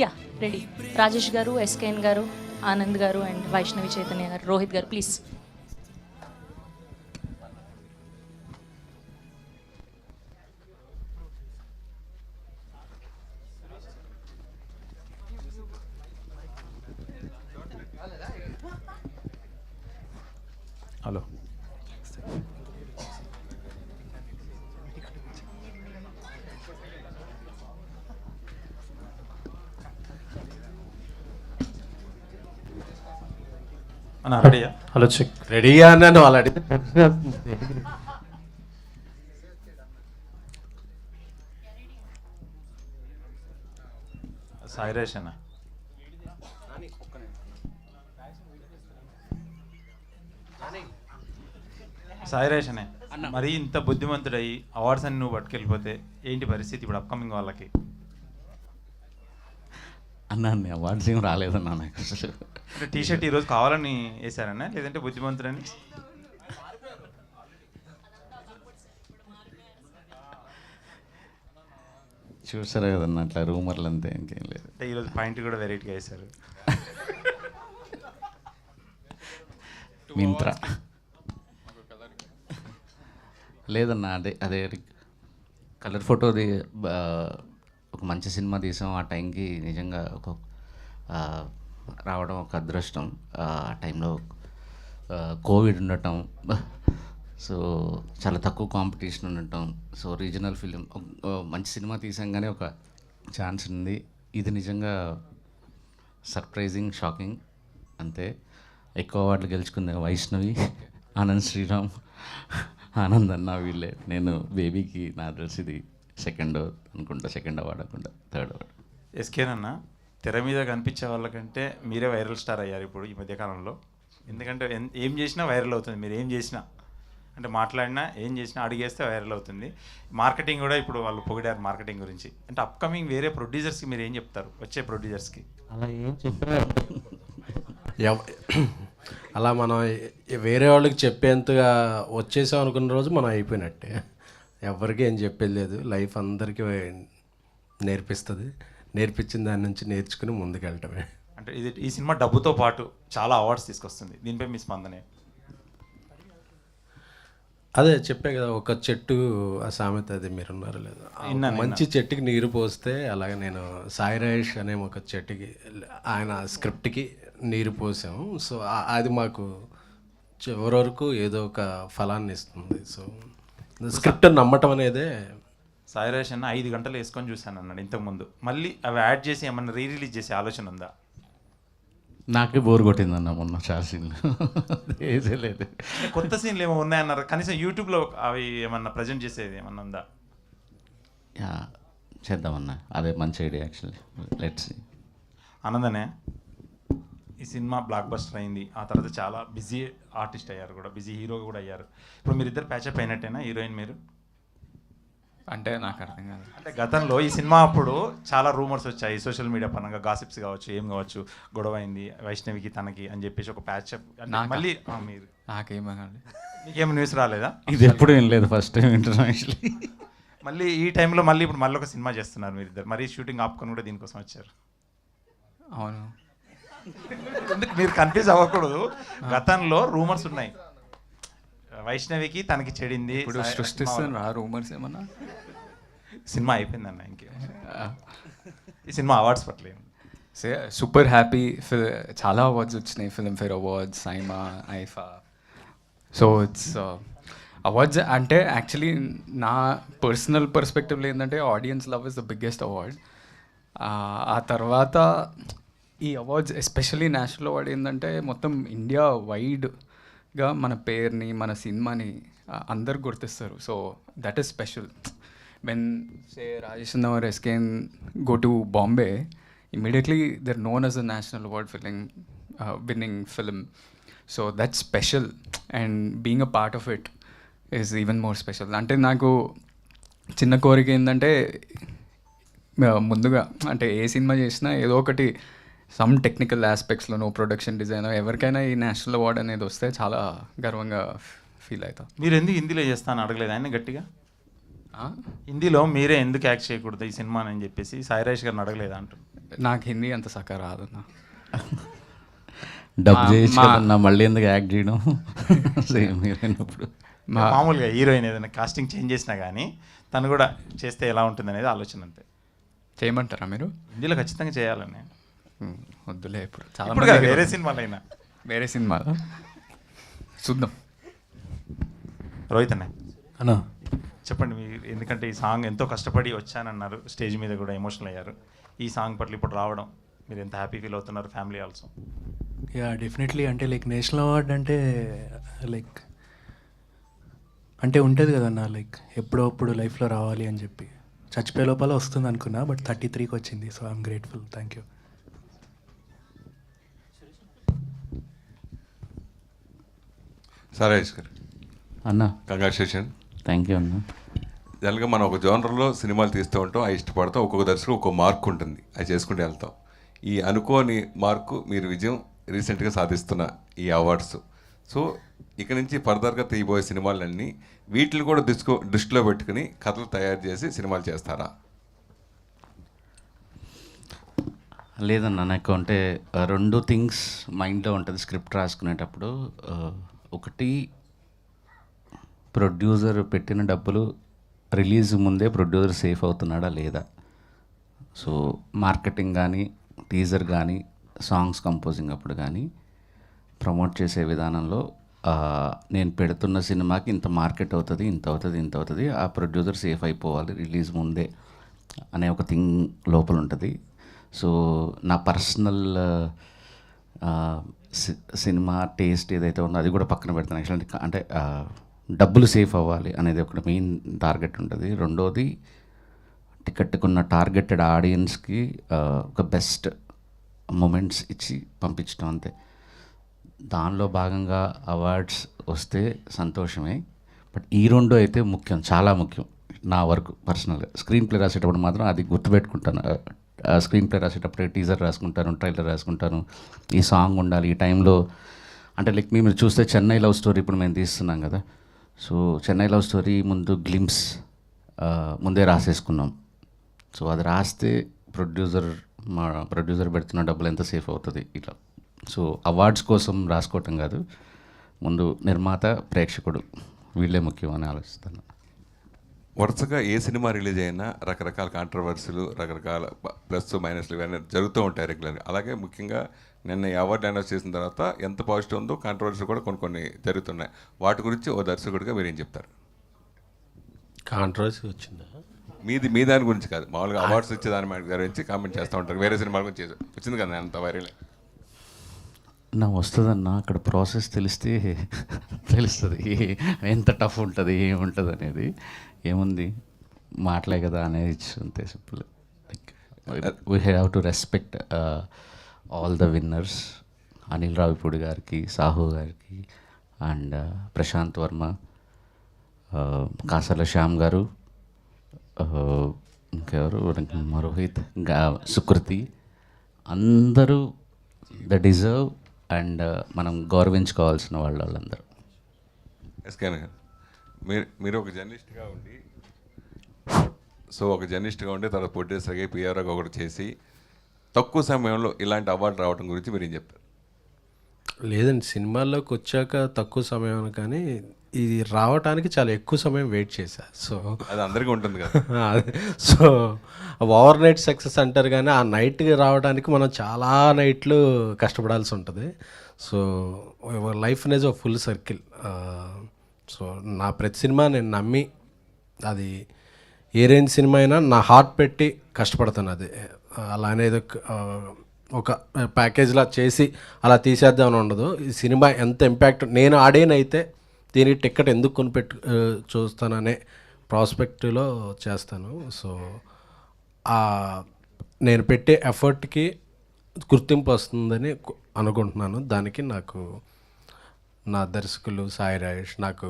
Yeah ready. Rajesh గారు, SKN గారు, ఆనంద్ గారు అండ్ వైష్ణవి చైతన్య గారు, రోహిత్ గారు ప్లీజ్. హలో. రెడీయా? Hello check. రెడీగా అన్నాను ఆల్రెడీ. సాయిరేష్ అన్న, సాయిరేష్ అనే మరి ఇంత బుద్ధిమంతుడయి అవార్డ్స్ అన్ని నువ్వు పట్టుకెళ్ళిపోతే ఏంటి పరిస్థితి ఇప్పుడు అప్కమింగ్ వాళ్ళకి? అన్నా అవార్డ్స్ ఏం రాలేదన్నా నాకు అసలు. అంటే టీ షర్ట్ ఈరోజు కావాలని వేసారన్నా లేదంటే బుద్ధిమంతుడని? చూసారా కదన్నా అట్లా రూమర్లు అంతే, ఇంకేం లేదు. అంటే ఈరోజు పాయింట్ కూడా వెరైటీగా వేశారు. మింత్రా లేదన్నా, అదే అదే కలర్ ఫోటోది ఒక మంచి సినిమా తీసాం ఆ టైంకి. నిజంగా ఒక రావడం ఒక అదృష్టం. ఆ టైంలో కోవిడ్ ఉండటం, సో చాలా తక్కువ కాంపిటీషన్ ఉండటం, సో రీజనల్ ఫిలిం మంచి సినిమా తీసాగానే ఒక ఛాన్స్ ఉంది. ఇది నిజంగా సర్ప్రైజింగ్, షాకింగ్ అంతే. ఎక్కువ అవార్డులు గెలుచుకుంది వైష్ణవి, ఆనంద్ శ్రీరామ్, ఆనంద్ అన్న వీళ్ళే. నేను బేబీకి నాకు తెలిసి ఇది సెకండ్ అనుకుంటా, సెకండ్ అవార్డు అనుకుంటా, థర్డ్ అవార్డు. ఎస్కేనన్నా, తెర మీద కనిపించే వాళ్ళకంటే మీరే వైరల్ స్టార్ అయ్యారు ఇప్పుడు ఈ మధ్యకాలంలో. ఎందుకంటే ఏం చేసినా వైరల్ అవుతుంది. మీరు ఏం చేసినా, అంటే మాట్లాడినా ఏం చేసినా అడిగేస్తే వైరల్ అవుతుంది. మార్కెటింగ్ కూడా ఇప్పుడు వాళ్ళు పొగిడారు మార్కెటింగ్ గురించి. అంటే అప్కమింగ్ వేరే ప్రొడ్యూసర్స్కి మీరు ఏం చెప్తారు? వచ్చే ప్రొడ్యూసర్స్కి అలా ఏం చెప్పారు? అలా మనం వేరే వాళ్ళకి చెప్పేంతగా వచ్చేసాం అనుకున్న రోజు మనం అయిపోయినట్టే. ఎవరికి ఏం చెప్పేది లేదు. లైఫ్ అందరికీ నేర్పిస్తుంది. నేర్పించిన దాని నుంచి నేర్చుకుని ముందుకెళ్ళటమే. అంటే ఇది ఈ సినిమా డబ్బుతో పాటు చాలా అవార్డ్స్ తీసుకొస్తుంది. దీనిపై మీ స్పందనే? అదే చెప్పే కదా, ఒక చెట్టు ఆ సామెత, అది మీరున్నారు లేదా, మంచి చెట్టుకి నీరు పోస్తే అలాగే నేను సాయిరాజేష్ అనే ఒక చెట్టుకి ఆయన స్క్రిప్ట్కి నీరు పోసాం. సో అది మాకు చివరి వరకు ఏదో ఒక ఫలాన్ని ఇస్తుంది. సో స్క్రిప్ట్ నమ్మటం అనేదే. సాయిరాజేష్ అన్న 5 గంటలు వేసుకొని చూశాను అన్నాడు ఇంతకుముందు. మళ్ళీ అవి యాడ్ చేసి ఏమన్నా రిలీజ్ చేసే ఆలోచన ఉందా? నాకే బోర్ కొట్టిందన్న మొన్న చాలా సీన్లు ఏదే లేదు. కొత్త సీన్లు ఏమో ఉన్నాయన్నారు. కనీసం యూట్యూబ్లో అవి ఏమన్నా ప్రజెంట్ చేసేది ఏమన్నా ఉందా? చేద్దామన్నా, అదే మంచి ఐడియా యాక్చువల్లీ. లెట్స్. ఆనందనే, ఈ సినిమా బ్లాక్ బస్టర్ అయింది. ఆ తర్వాత చాలా బిజీ ఆర్టిస్ట్ అయ్యారు కూడా, బిజీ హీరో కూడా అయ్యారు. ఇప్పుడు మీరిద్దరు ప్యాచప్ అయినట్టేనా, హీరోయిన్ మీరు? అంటే నాకు అర్థం కాదు. అంటే గతంలో ఈ సినిమా అప్పుడు చాలా రూమర్స్ వచ్చాయి సోషల్ మీడియా పరంగా, గాసిప్స్ కావచ్చు, ఏం కావచ్చు, గొడవ అయింది వైష్ణవికి తనకి అని చెప్పేసి ఒక ప్యాచప్. మళ్ళీ మీరు నాకేమనాలి, మీకేం న్యూస్ రాలేదా? ఇది ఎప్పుడు ఏం లేదు, ఫస్ట్ టైం ఇంటర్నేషనల్లీ. మళ్ళీ ఈ టైంలో మళ్ళీ ఇప్పుడు మళ్ళీ ఒక సినిమా చేస్తున్నారు మీరిద్దరు. మరీ షూటింగ్ ఆపుకొని కూడా దీనికోసం వచ్చారు. అవును, ఎందుకు మీరు కన్ఫ్యూజ్ అవ్వకూడదు. గతంలో రూమర్స్ ఉన్నాయి, వైష్ణవికి తనకి చెడింది. ఇప్పుడు సృష్టిస్తున్నా రూమర్స్ ఏమన్నా? సినిమా అయిపోయిందన్న, ఇంకేం. ఈ సినిమా అవార్డ్స్ పట్ల సూపర్ హ్యాపీ. చాలా అవార్డ్స్ వచ్చినాయి, Filmfare awards, SIIMA, IIFA. So it's awards అంటే యాక్చువల్లీ నా పర్సనల్ పర్స్పెక్టివ్లో ఏంటంటే audience love is the biggest award. ఆ తర్వాత ఈ అవార్డ్స్ ఎస్పెషల్లీ నేషనల్ అవార్డ్ ఏంటంటే మొత్తం ఇండియా వైడ్గా మన పేరుని, మన సినిమాని అందరు గుర్తిస్తారు. So that is special. When say Rajesh or SKN go to Bombay, immediately they're known as a national award winning film. So that's special, and being a part of it is even more special. అంటే నాకు చిన్న కోరిక ఏంటంటే ముందుగా అంటే ఏ cinema చేసినా ఏదో ఒకటి సమ్ టెక్నికల్ ఆస్పెక్ట్స్లోనో, ప్రొడక్షన్ డిజైన్, ఎవరికైనా ఈ నేషనల్ అవార్డ్ అనేది వస్తే చాలా గర్వంగా ఫీల్ అవుతాం. మీరు ఎందుకు హిందీలో చేస్తాను అడగలేదు ఆయన గట్టిగా? హిందీలో మీరే ఎందుకు యాక్ట్ చేయకూడదు ఈ సినిమా అని చెప్పేసి సాయిరాజ్ గారిని అడగలేదా అంటున్నాను. నాకు హిందీ అంత సక్క రాదన్న. డబ్ చేసి కదన్నా మళ్ళీ ఎందుకు యాక్ట్ చేయడం సేమ్ మీరైనప్పుడు. మామూలుగా హీరోయిన్ ఏదైనా కాస్టింగ్ చేంజ్ చేసినా కానీ తను కూడా చేస్తే ఎలా ఉంటుంది అనేది ఆలోచన అంతే. చేయమంటారా మీరు? హిందీలో ఖచ్చితంగా చేయాలని. వద్దులే ఇప్పుడు ఇప్పుడు చాలా వేరే సినిమాలు అయినా. వేరే సినిమా చూద్దాం. రోహిత్ అన్న అన్నా చెప్పండి మీరు, ఎందుకంటే ఈ సాంగ్ ఎంతో కష్టపడి వచ్చానన్నారు, స్టేజ్ మీద కూడా ఎమోషనల్ అయ్యారు. ఈ సాంగ్ పట్ల ఇప్పుడు రావడం మీరు ఎంత హ్యాపీ ఫీల్ అవుతున్నారు, ఫ్యామిలీ ఆల్సో? Yeah definitely. అంటే లైక్ నేషనల్ అవార్డ్ అంటే లైక్ అంటే ఉంటుంది కదన్నా, లైక్ ఎప్పుడో అప్పుడు లైఫ్లో రావాలి అని చెప్పి చచ్చిపోయే లోపల వస్తుంది అనుకున్నా, బట్ 33కి వచ్చింది. So I'm grateful. Thank you. Sairaj గారు అన్న కంగ్రాచులేషన్. థ్యాంక్ యూ అన్న. జనరల్గా మనం ఒక జోనర్లో సినిమాలు తీస్తూ ఉంటాం, అవి ఇష్టపడతాం. ఒక్కొక్క దర్శకుడు ఒక్కొక్క మార్క్ ఉంటుంది, అది చేసుకుంటూ వెళ్తాం. ఈ అనుకోని మార్కు మీరు విజయం రీసెంట్గా సాధిస్తున్న ఈ అవార్డ్స్. సో ఇక నుంచి ఫర్దర్గా తీయబోయే సినిమాలన్నీ వీటిని కూడా దృష్టిలో పెట్టుకుని కథలు తయారు చేసి సినిమాలు చేస్తారా? లేదన్న, నాకు అంటే రెండు థింగ్స్ మైండ్లో ఉంటుంది స్క్రిప్ట్ రాసుకునేటప్పుడు. ఒకటి, ప్రొడ్యూసర్ పెట్టిన డబ్బులు రిలీజ్ ముందే ప్రొడ్యూసర్ సేఫ్ అవుతున్నాడా లేదా. సో మార్కెటింగ్ కానీ, టీజర్ కానీ, సాంగ్స్ కంపోజింగ్ అప్పుడు కానీ, ప్రమోట్ చేసే విధానంలో నేను పెడుతున్న సినిమాకి ఇంత మార్కెట్ అవుతుంది, ఇంత అవుతుంది, ఇంత అవుతుంది, ఆ ప్రొడ్యూసర్ సేఫ్ అయిపోవాలి రిలీజ్ ముందే అనే ఒక థింగ్ లోపల ఉంటుంది. సో నా పర్సనల్ సినిమా టేస్ట్ ఏదైతే ఉందో అది కూడా పక్కన పెడతాను. యాక్చువల్లీ అంటే డబ్బులు సేఫ్ అవ్వాలి అనేది ఒక మెయిన్ టార్గెట్ ఉంటుంది. రెండోది, టికెట్కున్న టార్గెటెడ్ ఆడియన్స్కి ఒక బెస్ట్ మూమెంట్స్ ఇచ్చి పంపించడం అంతే. దానిలో భాగంగా అవార్డ్స్ వస్తే సంతోషమే, బట్ ఈ రెండు అయితే ముఖ్యం, చాలా ముఖ్యం నా వరకు పర్సనల్గా. స్క్రీన్ ప్లే రాసేటప్పుడు మాత్రం అది గుర్తుపెట్టుకుంటాను. స్క్రీన్ ప్లే రాసేటప్పుడు టీజర్ రాసుకుంటాను, ట్రైలర్ రాసుకుంటాను, ఈ సాంగ్ ఉండాలి ఈ టైంలో. అంటే లైక్ మీరు చూస్తే చెన్నై లవ్ స్టోరీ ఇప్పుడు మేము తీస్తున్నాం కదా. సో చెన్నై లవ్ స్టోరీ ముందు గ్లిమ్స్ ముందే రాసేసుకున్నాం. సో అది రాస్తే మా ప్రొడ్యూసర్ పెడుతున్న డబ్బులు ఎంత సేఫ్ అవుతుంది ఇట్లా. సో అవార్డ్స్ కోసం రాసుకోవటం కాదు, ముందు నిర్మాత, ప్రేక్షకుడు వీళ్ళే ముఖ్యం అని ఆలోచిస్తాను. వరుసగా ఏ సినిమా రిలీజ్ అయినా రకరకాల కాంట్రవర్సీలు, రకరకాల ప్లస్ మైనస్లు ఇవన్నీ జరుగుతూ ఉంటాయి రెగ్యులర్గా. అలాగే ముఖ్యంగా నిన్న ఈ అవార్డు అనౌన్స్ చేసిన తర్వాత ఎంత పాజిటివ్ ఉందో కాంట్రవర్సీ కూడా కొన్ని జరుగుతున్నాయి. వాటి గురించి ఓ దర్శకుడిగా మీరు ఏం చెప్తారు? కాంట్రవర్సీ వచ్చిందా? మీ దాని గురించి కాదు, మామూలుగా అవార్డ్స్ ఇచ్చే దాని గురించి కామెంట్ చేస్తూ ఉంటారు. వేరే సినిమాల గురించి వచ్చింది కదా అంత వైరల్. నా వస్తుందన్న, అక్కడ ప్రాసెస్ తెలిస్తే తెలుస్తుంది ఎంత టఫ్ ఉంటుంది, ఏముంటుంది అనేది. ఏముంది, మాటలే కదా అనేది అంతే simple. We have to respect all the winners. Anil Ravipudi గారికి, సాహు గారికి, అండ్ ప్రశాంత్ వర్మ, కాసర్ల శ్యామ్ గారు, ఇంకెవరు, రోహిత్, సుకృతి, అందరూ ద డిజర్వ్ అండ్ మనం గౌరవించుకోవాల్సిన వాళ్ళందరూ. ఎస్కేన్ గారు, మీరు ఒక జర్నలిస్ట్గా ఉండి, ఒక జర్నలిస్ట్గా ఉండి తర్వాత ప్రొడ్యూసర్గా, పిఆర్ఓగా ఒకటి చేసి తక్కువ సమయంలో ఇలాంటి అవార్డు రావడం గురించి మీరు ఏం చెప్తారు? లేదండి, సినిమాల్లోకి వచ్చాక తక్కువ సమయం, కానీ ఇది రావడానికి చాలా ఎక్కువ సమయం వెయిట్ చేశా. సో అది అందరికీ ఉంటుంది కదా. సో ఓవర్ నైట్ సక్సెస్ అంటారు, కానీ ఆ నైట్కి రావడానికి మనం చాలా నైట్లు కష్టపడాల్సి ఉంటుంది. సో లైఫ్ అనేది ఒక ఫుల్ సర్కిల్. సో నా ప్రతి సినిమా నేను నమ్మి, అది ఏ రేంజ్ సినిమా అయినా నా హార్ట్ పెట్టి కష్టపడతాను. అది అలా అనేది ఒక ప్యాకేజ్లా చేసి అలా తీసేద్దామని ఉండదు. ఈ సినిమా ఎంత ఇంపాక్ట్, నేను ఆడేనైతే దీనికి టికెట్ ఎందుకు కొనిపెట్టు చూస్తాననే ప్రాస్పెక్టివ్లో చేస్తాను. సో నేను పెట్టే ఎఫర్ట్కి గుర్తింపు వస్తుందని అనుకుంటున్నాను. దానికి నాకు నా దర్శకులు సాయిరాజ్, నాకు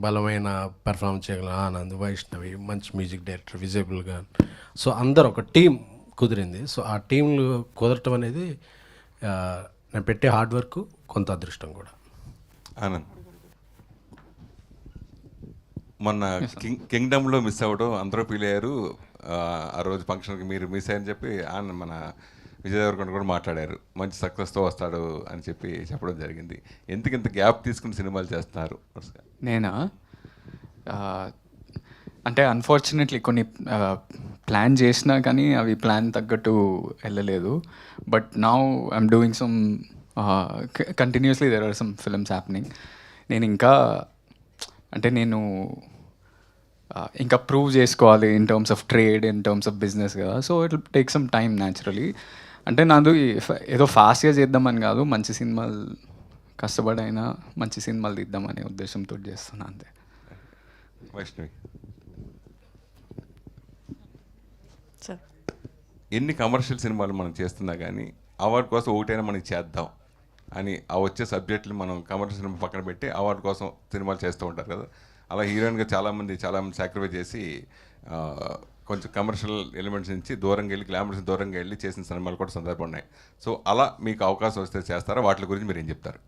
బలమైన పెర్ఫామ్ చేయగల ఆనంద్, వైష్ణవి, మంచి మ్యూజిక్ డైరెక్టర్ విజయబుల్ గాన్, సో అందరు ఒక టీం కుదిరింది. సో ఆ టీంలు కుదరటం అనేది నేను పెట్టే హార్డ్ వర్క్, కొంత అదృష్టం కూడా. ఆనంద్, మొన్న కింగ్డమ్లో మిస్ అవ్వడం అందరూ ఫీల్ అయ్యారు. ఆ రోజు ఫంక్షన్కి మీరు మిస్ అయ్యని చెప్పి మన విజయ్ దేవరకొండ కూడా మాట్లాడారు, మంచి సక్సెస్తో వస్తాడు అని చెప్పి చెప్పడం జరిగింది. ఎందుకు ఇంత గ్యాప్ తీసుకుని సినిమాలు చేస్తున్నారు? నేనా అంటే అన్ఫార్చునేట్లీ కొన్ని ప్లాన్ చేసినా కానీ అవి ప్లాన్ తగ్గట్టు వెళ్ళలేదు. But now I'm doing some continuously there are some films happening. నేను ఇంకా ప్రూవ్ చేసుకోవాలి in terms of trade, in terms of business కదా. So it will take some time naturally. అంటే నాది ఏదో ఫాస్ట్గా చేద్దామని కాదు, మంచి సినిమాలు కష్టపడైనా మంచి సినిమాలు తీద్దామనే ఉద్దేశంతో చేస్తున్నా అంతే. వైష్ణవి, సార్ ఎన్ని కమర్షియల్ సినిమాలు మనం చేస్తున్నా కానీ అవార్డు కోసం ఒకటైనా మనకి చేద్దాం అని ఆ వచ్చే సబ్జెక్టులు మనం కమర్షియల్ సినిమా పక్కన పెట్టి అవార్డు కోసం సినిమాలు చేస్తూ ఉంటారు కదా. అలా హీరోయిన్గా చాలామంది సాక్రిఫైస్ చేసి కొంచెం కమర్షియల్ ఎలిమెంట్స్ నుంచి దూరంగా వెళ్ళి, గ్లామర్స్ దూరంగా వెళ్ళి చేసిన సినిమాలు కూడా సందర్భం ఉన్నాయి. సో అలా మీకు అవకాశం వస్తే చేస్తారా? వాటి గురించి మీరు ఏం చెప్తారు?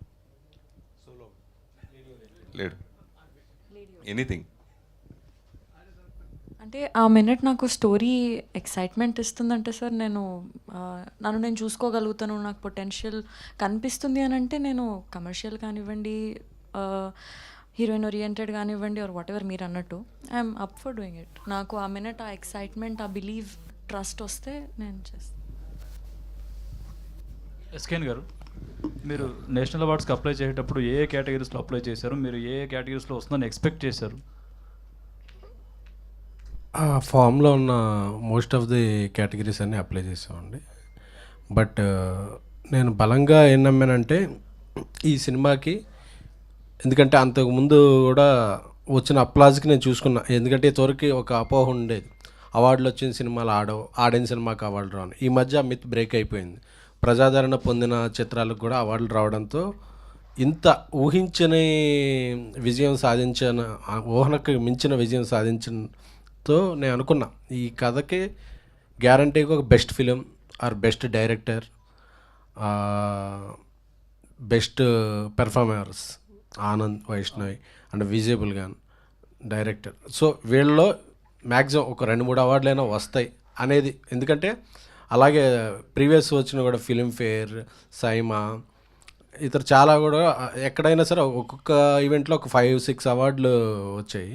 లేడు ఎనీథింగ్ అంటే ఆ మినిట్ నాకు స్టోరీ ఎక్సైట్మెంట్ ఇస్తుందంటే సార్ నన్ను నేను చూసుకోగలుగుతాను, నాకు పొటెన్షియల్ కనిపిస్తుంది అని అంటే నేను కమర్షియల్ కానివ్వండి, హీరోయిన్ ఓరియంటెడ్ కానివ్వండి, ఆర్ వాట్ ఎవర్ మీరు అన్నట్టు I'm up for doing it. నాకు ఆ మినిట్ ఆ ఎక్సైట్మెంట్, ఆ బిలీవ్, ట్రస్ట్ వస్తే నేను చేస్తాను. ఎస్కేన్ గారు, మీరు నేషనల్ అవార్డ్స్కి అప్లై చేసేటప్పుడు ఏ కేటగిరీస్లో అప్లై చేశారు? మీరు ఏ కేటగిరీస్లో వస్తుందని ఎక్స్పెక్ట్ చేశారు? ఆ ఫామ్లో ఉన్న మోస్ట్ ఆఫ్ ది కేటగిరీస్ అన్నీ అప్లై చేసామండి. బట్ నేను బలంగా ఏం నమ్మానంటే ఈ సినిమాకి, ఎందుకంటే అంతకుముందు కూడా వచ్చిన అప్లాజ్కి నేను చూసుకున్నా. ఎందుకంటే త్వరకి ఒక అపోహ ఉండేది, అవార్డులు వచ్చిన సినిమాలు ఆడిన సినిమాకి అవార్డు రాను. ఈ మధ్య ఆ మిత్ బ్రేక్ అయిపోయింది. ప్రజాదరణ పొందిన చిత్రాలకు కూడా అవార్డులు రావడంతో ఇంత ఊహించని విజయం సాధించిన, ఊహనకు మించిన విజయం సాధించడంతో నేను అనుకున్నా ఈ కథకి గ్యారంటీగా ఒక best film or best director, best performers Anand, Vaishnavi and విజయబుల్ గాన్ డైరెక్టర్. సో వీళ్ళలో మ్యాక్సిమం ఒక 2-3 అవార్డులైనా వస్తాయి అనేది. ఎందుకంటే అలాగే ప్రీవియస్ వచ్చిన కూడా ఫిలింఫేర్, సైమా, ఇతర చాలా కూడా ఎక్కడైనా సరే ఒక్కొక్క ఈవెంట్లో ఒక 5-6 అవార్డులు వచ్చాయి.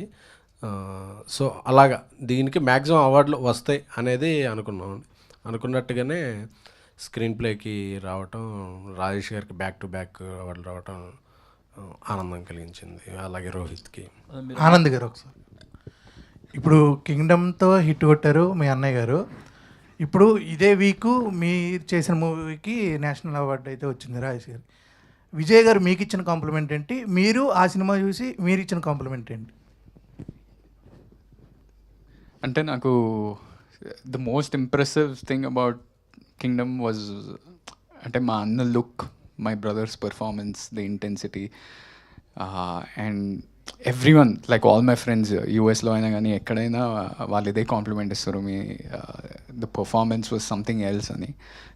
సో అలాగా దీనికి మ్యాక్సిమం అవార్డులు వస్తాయి అనేది అనుకున్నాం. అనుకున్నట్టుగానే స్క్రీన్ ప్లేకి రావటం, రాజేష్ గారికి బ్యాక్ టు బ్యాక్ అవార్డులు రావటం ఆనందం కలిగించింది. అలాగే రోహిత్కి. ఆనంద్ గారు, ఒకసారి ఇప్పుడు కింగ్డమ్తో హిట్ కొట్టారు మీ అన్నయ్య గారు. ఇప్పుడు ఇదే వీకు మీరు చేసిన మూవీకి నేషనల్ అవార్డు అయితే వచ్చింది రాజేష్ గారు. విజయ్ గారు మీకు ఇచ్చిన కాంప్లిమెంట్ ఏంటి? మీరు ఆ సినిమా చూసి మీరు ఇచ్చిన కాంప్లిమెంట్ ఏంటి? అంటే నాకు the most impressive thing about Kingdom was అంటే మా అన్న look, my brother's performance, the intensity, and everyone like all my friends యూఎస్లో అయినా కానీ ఎక్కడైనా వాళ్ళు ఇదే కాంప్లిమెంట్ ఇస్తారు, మీ the performance was something else అని.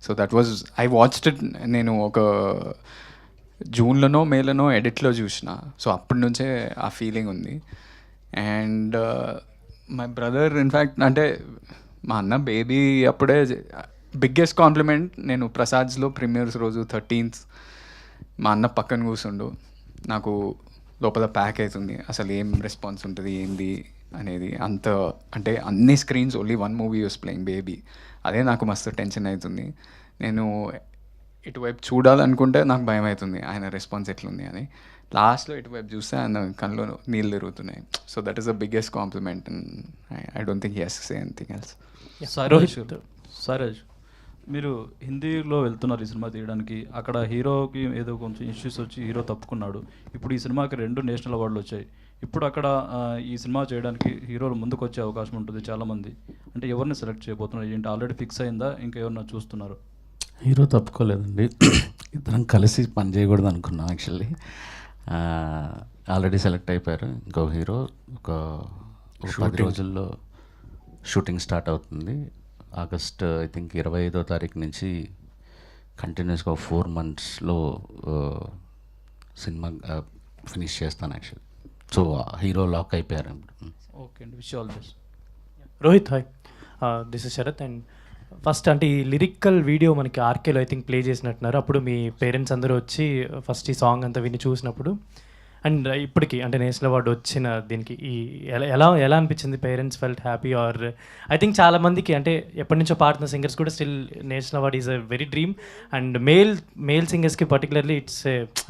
So that was I watched it. నేను ఒక జూన్లోనో మేలోనో ఎడిట్లో చూసిన. సో అప్పటి నుంచే ఆ ఫీలింగ్ ఉంది. అండ్ మై బ్రదర్ ఇన్ఫ్యాక్ట్ అంటే మా అన్న బేబీ అప్పుడే బిగ్గెస్ట్ కాంప్లిమెంట్. నేను ప్రసాద్స్లో ప్రీమియర్స్ రోజు 13th మా అన్న పక్కన కూర్చుండు. నాకు లోపల ప్యాక్ అవుతుంది, అసలు ఏం రెస్పాన్స్ ఉంటుంది ఏంది అనేది. అంత అంటే అన్ని screens only 1 movie was playing baby. అదే నాకు మస్తు టెన్షన్ అవుతుంది. నేను ఇటువైపు చూడాలనుకుంటే నాకు భయం అవుతుంది ఆయన రెస్పాన్స్ ఎట్లుంది అని. లాస్ట్లో ఇటువైపు చూస్తే ఆయన కళ్ళు నీళ్ళు తిరుగుతున్నాయి. So that is the biggest compliment. And I don't think he has to say anything else. Sairaj, మీరు హిందీలో వెళ్తున్నారు ఈ సినిమా తీయడానికి. అక్కడ హీరోకి ఏదో కొంచెం ఇష్యూస్ వచ్చి హీరో తప్పుకున్నాడు. ఇప్పుడు ఈ సినిమాకి 2 నేషనల్ అవార్డులు వచ్చాయి. ఇప్పుడు అక్కడ ఈ సినిమా చేయడానికి హీరోలు ముందుకు వచ్చే అవకాశం ఉంటుంది చాలామంది. అంటే ఎవరిని సెలెక్ట్ చేయబోతున్నారు ఏంటి? ఆల్రెడీ ఫిక్స్ అయిందా, ఇంకా ఎవరన్నా చూస్తున్నారు? హీరో తప్పుకోలేదండి, ఇద్దరం కలిసి పని చేయకూడదు అనుకున్నాం. యాక్చువల్లీ ఆల్రెడీ సెలెక్ట్ అయిపోయారు. ఇంకో హీరో ఒక 10 రోజుల్లో షూటింగ్ స్టార్ట్ అవుతుంది. ఆగస్ట్ ఐ థింక్ 25వ తారీఖు నుంచి కంటిన్యూస్గా 4 monthsలో సినిమా ఫినిష్ చేస్తాను యాక్చువల్లీ. సో హీరో లాక్ అయిపోయారు ఇప్పుడు. ఓకే అండి, wish all best. Rohit hi, this is Sharath. And first అంటే ఈ లిరికల్ వీడియో మనకి ఆర్కేలో ఐ థింక్ ప్లే చేసినట్టున్నారు. అప్పుడు మీ పేరెంట్స్ అందరూ వచ్చి ఫస్ట్ ఈ సాంగ్ అంతా విని చూసినప్పుడు అండ్ ఇప్పటికి అంటే నేషనల్ అవార్డు వచ్చిన దీనికి ఈ ఎలా ఎలా అనిపించింది? Parents felt happy or I think చాలా మందికి అంటే ఎప్పటి నుంచో పాడుతున్న సింగర్స్ కూడా still national award is a very dream. And male సింగర్స్కి పర్టికులర్లీ ఇట్స్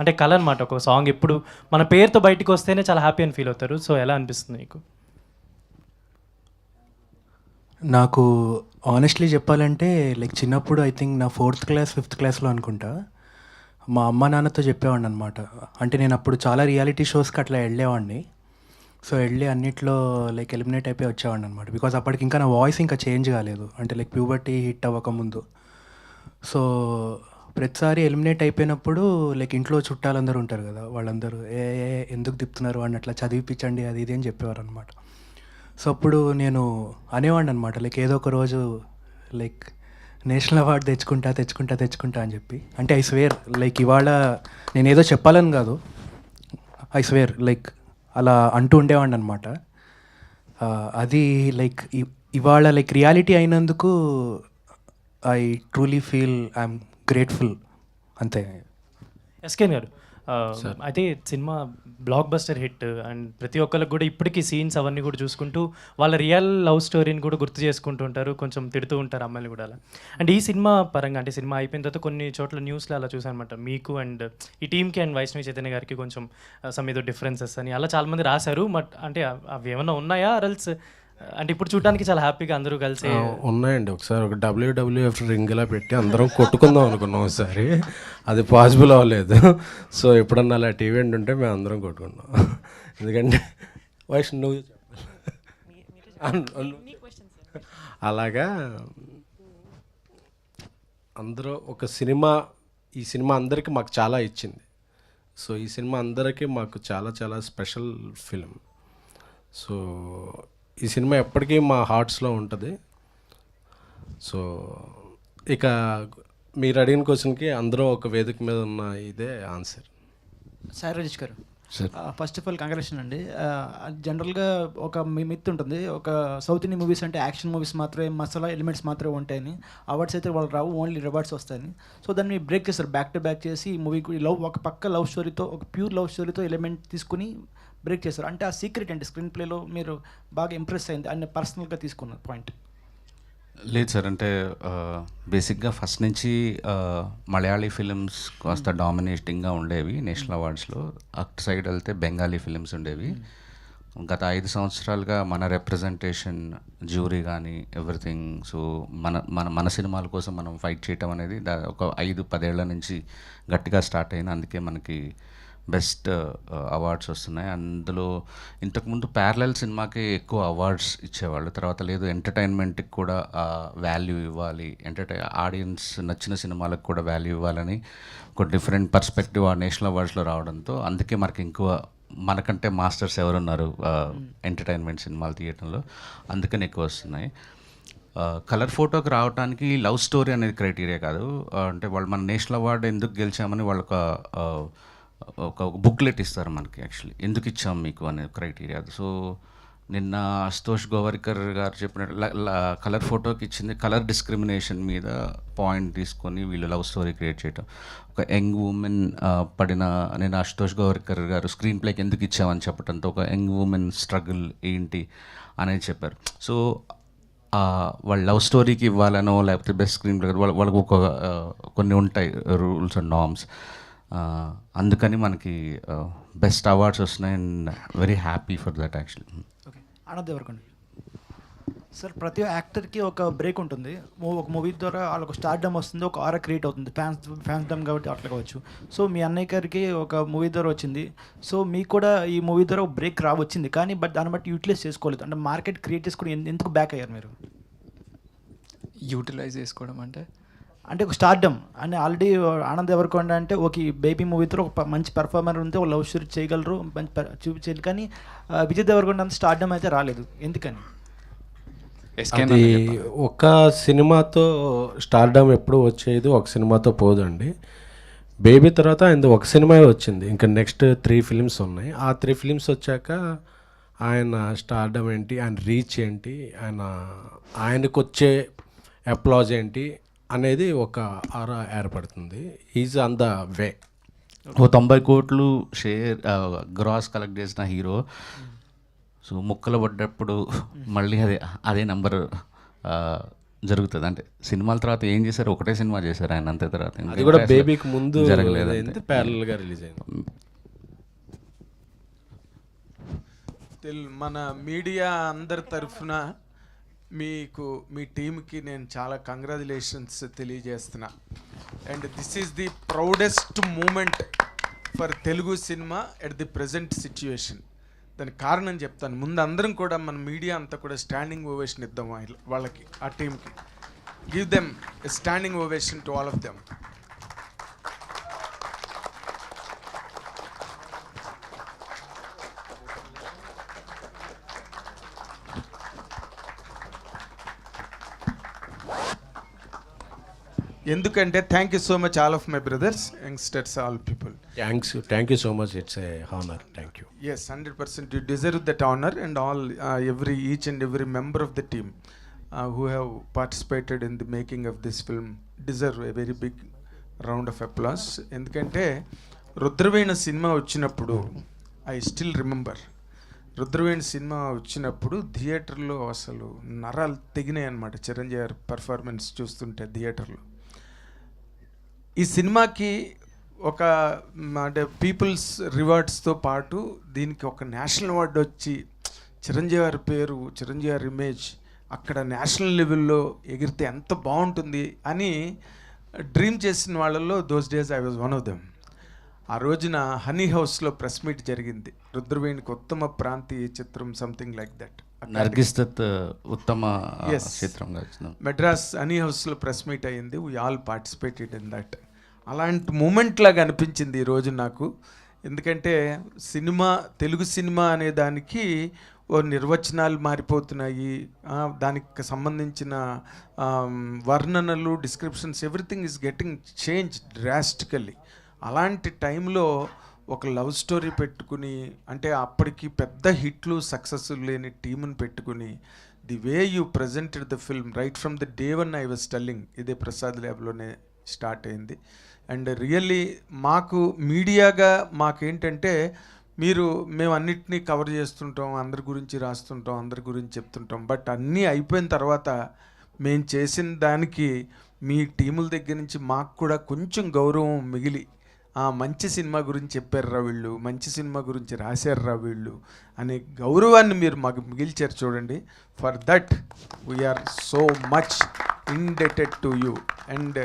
అంటే కళ అనమాట. ఒక సాంగ్ ఎప్పుడు మన పేరుతో బయటకు వస్తేనే చాలా హ్యాపీ అని ఫీల్ అవుతారు. సో ఎలా అనిపిస్తుంది మీకు? నాకు ఆనెస్ట్లీ చెప్పాలంటే లైక్ చిన్నప్పుడు ఐ థింక్ నా 4th క్లాస్ 5th క్లాస్లో అనుకుంటా మా అమ్మ నాన్నతో చెప్పేవాడిని అనమాట. అంటే నేను అప్పుడు చాలా రియాలిటీ షోస్కి అట్లా వెళ్ళేవాడిని. సో వెళ్ళి అన్నిట్లో లైక్ ఎలిమినేట్ అయిపోయి వచ్చేవాడిని అనమాట. బికాజ్ అప్పటికి ఇంకా నా వాయిస్ ఇంకా చేంజ్ కాలేదు, అంటే లైక్ ప్యూబర్టీ హిట్ అవ్వకముందు. సో ప్రతిసారి ఎలిమినేట్ అయిపోయినప్పుడు లైక్ ఇంట్లో చుట్టాలందరూ ఉంటారు కదా, వాళ్ళందరూ ఎందుకు తిప్పుతున్నారు అని అట్లా చదివిపించండి అది ఇది అని చెప్పేవారు అనమాట. సో అప్పుడు నేను అనేవాడిని అనమాట లైక్ ఏదో ఒక రోజు లైక్ నేషనల్ అవార్డు తెచ్చుకుంటా అని చెప్పి. అంటే ఐ స్వేర్ లైక్ ఇవాళ నేను ఏదో చెప్పాలని కాదు, ఐ స్వేర్ లైక్ అలా అంటూ ఉండేవాడిని అనమాట. అది లైక్ ఇవాళ లైక్ రియాలిటీ అయినందుకు I truly feel I'm grateful, అంతే. ఎస్కేన్ గారు, అయితే cinema block buster hit and ప్రతి ఒక్కరికి కూడా ఇప్పటికీ సీన్స్ అవన్నీ కూడా చూసుకుంటూ వాళ్ళ రియల్ లవ్ స్టోరీని కూడా గుర్తు చేసుకుంటూ ఉంటారు, కొంచెం తిడుతూ ఉంటారు అమ్మాయిలు కూడా అలా. అండ్ ఈ సినిమా పరంగా అంటే సినిమా అయిపోయిన తర్వాత కొన్ని చోట్ల న్యూస్లో అలా చూసాను అనమాట, మీకు అండ్ ఈ టీమ్కి అండ్ వైష్ణవి చైతన్య గారికి కొంచెం సమ్ ఏదో డిఫరెన్సెస్ అని అలా చాలామంది రాశారు. బట్ అంటే అవి ఏమన్నా ఉన్నాయా అరల్స్ అంటే ఇప్పుడు చూడడానికి చాలా హ్యాపీగా అందరూ కలిసి ఉన్నాయండి. ఒకసారి ఒక WWF రింగ్ ఇలా పెట్టి అందరం కొట్టుకుందాం అనుకున్నాం ఒకసారి, అది పాసిబుల్ అవ్వలేదు. సో ఎప్పుడన్నా అలా ఈవెంట్ ఉంటే మేము అందరం కొట్టుకున్నాం. ఎందుకంటే వైష్ణవ్ అలాగా అందరూ ఒక సినిమా, ఈ సినిమా అందరికీ మాకు చాలా ఇచ్చింది. సో ఈ సినిమా అందరికీ మాకు చాలా చాలా స్పెషల్ ఫిలిం. సో ఈ సినిమా ఎప్పటికీ మా హార్ట్స్లో ఉంటుంది. సో ఇక మీరు అడిగిన క్వశ్చన్కి అందరూ ఒక వేదిక మీద ఉన్న ఇదే ఆన్సర్. సాయి రాజేష్ గారు, ఫస్ట్ ఆఫ్ ఆల్ కంగ్రాచులేషన్ అండి. జనరల్గా ఒక మిత్ ఉంటుంది, ఒక సౌత్ ఇండియన్ మూవీస్ అంటే యాక్షన్ మూవీస్ మాత్రమే, మసాలా ఎలిమెంట్స్ మాత్రమే ఉంటాయని, అవార్డ్స్ అయితే వాళ్ళు రావు, ఓన్లీ రివార్డ్స్ వస్తాయని. సో దాన్ని బ్రేక్ చేస్తారు, బ్యాక్ టు బ్యాక్ చేసి ఈ మూవీకి ఒక పక్క లవ్ స్టోరీతో, ఒక ప్యూర్ లవ్ స్టోరీతో ఎలిమెంట్ తీసుకుని బ్రేక్ చేస్తారు. అంటే ఆ సీక్రెట్ అంటే స్క్రీన్ ప్లేలో మీరు బాగా ఇంప్రెస్ అయింది అని పర్సనల్గా తీసుకున్న పాయింట్? లేదు సార్, అంటే బేసిక్గా ఫస్ట్ నుంచి మలయాళీ ఫిలిమ్స్ కాస్త డామినేటింగ్గా ఉండేవి నేషనల్ అవార్డ్స్లో. అటు సైడ్ వెళ్తే బెంగాలీ ఫిలిమ్స్ ఉండేవి. గత 5 సంవత్సరాలుగా మన రిప్రజెంటేషన్, జ్యూరీ కానీ ఎవ్రీథింగ్, సో మన సినిమాల కోసం మనం ఫైట్ చేయటం అనేది ఒక 5-10 ఏళ్ల నుంచి గట్టిగా స్టార్ట్ అయింది. అందుకే మనకి బెస్ట్ అవార్డ్స్ వస్తున్నాయి. అందులో ఇంతకుముందు ప్యారలల్ సినిమాకి ఎక్కువ అవార్డ్స్ ఇచ్చేవాళ్ళు, తర్వాత లేదు ఎంటర్టైన్మెంట్కి కూడా వాల్యూ ఇవ్వాలి, ఆడియన్స్ నచ్చిన సినిమాలకు కూడా వాల్యూ ఇవ్వాలని ఒక డిఫరెంట్ పర్స్పెక్టివ్ ఆ నేషనల్ అవార్డ్స్లో రావడంతో అందుకే మనకి ఇంకో మనకంటే మాస్టర్స్ ఎవరున్నారు ఎంటర్టైన్మెంట్ సినిమాలు తీయటంలో, అందుకని ఎక్కువ వస్తున్నాయి. కలర్ ఫోటోకి రావడానికి లవ్ స్టోరీ అనేది క్రైటీరియా కాదు. అంటే వాళ్ళు మన నేషనల్ అవార్డు ఎందుకు గెలిచామని వాళ్ళు ఒక బుక్లెట్ ఇస్తారు మనకి, యాక్చువల్లీ ఎందుకు ఇచ్చాం మీకు అనే క్రైటీరియా. సో నిన్న అశుతోష్ గోవర్కర్ గారు చెప్పినట్టు కలర్ ఫోటోకి ఇచ్చింది కలర్ డిస్క్రిమినేషన్ మీద పాయింట్ తీసుకొని వీళ్ళు లవ్ స్టోరీ క్రియేట్ చేయటం. ఒక యంగ్ ఉమెన్ నేను అశుతోష్ గోవర్కర్ గారు స్క్రీన్ ప్లేకి ఎందుకు ఇచ్చామని చెప్పడంతో ఒక యంగ్ ఉమెన్ స్ట్రగుల్ ఏంటి అనేది చెప్పారు. సో వాళ్ళ లవ్ స్టోరీకి ఇవ్వాలనో లేకపోతే బెస్ట్ స్క్రీన్ ప్లే వాళ్ళకు కొన్ని ఉంటాయి రూల్స్ అండ్ నార్మ్స్. అందుకని మనకి బెస్ట్ అవార్డ్స్ వస్తున్నాయి and very happy for that actually. Okay, Anand Deverakonda sir, ప్రతి యాక్టర్కి ఒక బ్రేక్ ఉంటుంది. ఒక మూవీ ద్వారా వాళ్ళకు స్టార్డమ్ వస్తుంది, ఒక ఆరా క్రియేట్ అవుతుంది, ఫ్యాన్స్ డమ్ కాబట్టి అట్లా కావచ్చు. సో మీ అన్నయ్య గారికి ఒక మూవీ ద్వారా వచ్చింది, సో మీకు కూడా ఈ మూవీ ద్వారా ఒక బ్రేక్ వచ్చింది, కానీ బట్ దాన్ని బట్టి యూటిలైజ్ చేసుకోలేదు. అంటే మార్కెట్ క్రియేట్ చేసుకుని ఎందుకు బ్యాక్ అయ్యారు మీరు? యూటిలైజ్ చేసుకోవడం అంటే ఒక స్టార్డమ్ అని ఆల్రెడీ ఆనంద్ దేవరకొండ అంటే ఒక బేబీ మూవీతో ఒక మంచి పెర్ఫార్మర్ ఉంటే ఒక లవ్ స్టోరీ చేయగలరు, మంచి చూపించారు, కానీ విజయ్ దేవరకొండ అంత స్టార్డమ్ అయితే రాలేదు, ఎందుకని? అది ఒక సినిమాతో స్టార్డమ్ ఎప్పుడు వచ్చేది, ఒక సినిమాతో పోదండి. బేబీ తర్వాత ఆయన ఒక సినిమా వచ్చింది, ఇంకా నెక్స్ట్ 3 ఫిలిమ్స్ ఉన్నాయి. ఆ 3 ఫిలిమ్స్ వచ్చాక ఆయన స్టార్డమ్ ఏంటి, ఆయన రీచ్ ఏంటి, ఆయనకు వచ్చే అప్లాజ్ ఏంటి అనేది ఒక ఆరా ఏర్పడుతుంది. Is on the way. ఓ 90 కోట్లు షేర్ గ్రాస్ కలెక్ట్ చేసిన హీరో, సో ముక్కలు పడ్డప్పుడు మళ్ళీ అదే నెంబర్ జరుగుతుంది. అంటే సినిమాల తర్వాత ఏం చేశారు, ఒకటే సినిమా చేశారు ఆయన, అంతే. తర్వాత అది కూడా బేబీకి ముందు జరగలేదు, ప్యారల్గా రిలీజ్ అయింది. మన మీడియా అందరి తరఫున మీకు, మీ టీంకి నేను చాలా కంగ్రాచులేషన్స్ తెలియజేస్తున్నా. And this is the proudest moment for Telugu cinema at the present situation. దానికి కారణం చెప్తాను. ముందు అందరం కూడా మన మీడియా అంతా కూడా స్టాండింగ్ ఓవేషన్ ఇద్దాం వాళ్ళకి, ఆ టీంకి. Give them a standing ovation to all of them. ఎందుకంటే thank you so much all of my brothers, youngsters, all people. Thank you so much. It's a honour. Thank you. Yes, 100% you deserve that honor, and all each and every member of the team who have participated in the making of this film deserve a very big round of applause. ఎందుకంటే Rudraveena cinema వచ్చినప్పుడు, I still remember, Rudraveena cinema వచ్చినప్పుడు థియేటర్లో అసలు నరాలు తెగినాయి అనమాట. చిరంజీవి గారి performance చూస్తుంటే థియేటర్లో. ఈ సినిమాకి ఒక అంటే పీపుల్స్ రివార్డ్స్తో పాటు దీనికి ఒక నేషనల్ అవార్డు వచ్చి, చిరంజీవి గారి పేరు, చిరంజీవి గారి ఇమేజ్ అక్కడ నేషనల్ లెవెల్లో ఎగిరితే ఎంత బాగుంటుంది అని డ్రీమ్ చేసిన వాళ్ళల్లో those days I was one of them. ఆ రోజున హనీ హౌస్లో ప్రెస్ మీట్ జరిగింది. రుద్రవేణికి ఉత్తమ ప్రాంతీయ చిత్రం, something like that. Nargis Dutt ఉత్తమ చిత్రంగా వచ్చింది. మెడ్రాస్ హనీ హౌస్లో ప్రెస్ మీట్ అయ్యింది. We all participated in that. అలాంటి మూమెంట్ లాగా అనిపించింది ఈరోజు నాకు. ఎందుకంటే సినిమా, తెలుగు సినిమా అనే దానికి ఓ నిర్వచనాలు మారిపోతున్నాయి, దానికి సంబంధించిన వర్ణనలు, descriptions, everything is getting change drastically. అలాంటి టైంలో ఒక లవ్ స్టోరీ పెట్టుకుని, అంటే అప్పటికి పెద్ద హిట్లు సక్సెస్ లేని టీముని పెట్టుకుని, the way you presented the film right from the day one I was telling, ఇదే ప్రసాద్ ల్యాబ్లోనే స్టార్ట్ అయింది. అండ్ రియల్లీ మాకు మీడియాగా మాకేంటంటే, మేము అన్నిటినీ కవర్ చేస్తుంటాం, అందరి గురించి రాస్తుంటాం, అందరి గురించి చెప్తుంటాం. బట్ అన్నీ అయిపోయిన తర్వాత మేము చేసిన దానికి మీ టీముల దగ్గర నుంచి మాకు కూడా కొంచెం గౌరవం మిగిలి, మంచి సినిమా గురించి చెప్పారురా వీళ్ళు, మంచి సినిమా గురించి రాశారురా వీళ్ళు అనే గౌరవాన్ని మీరు మాకు మిగిల్చారు చూడండి. For that we are so much indebted to you. And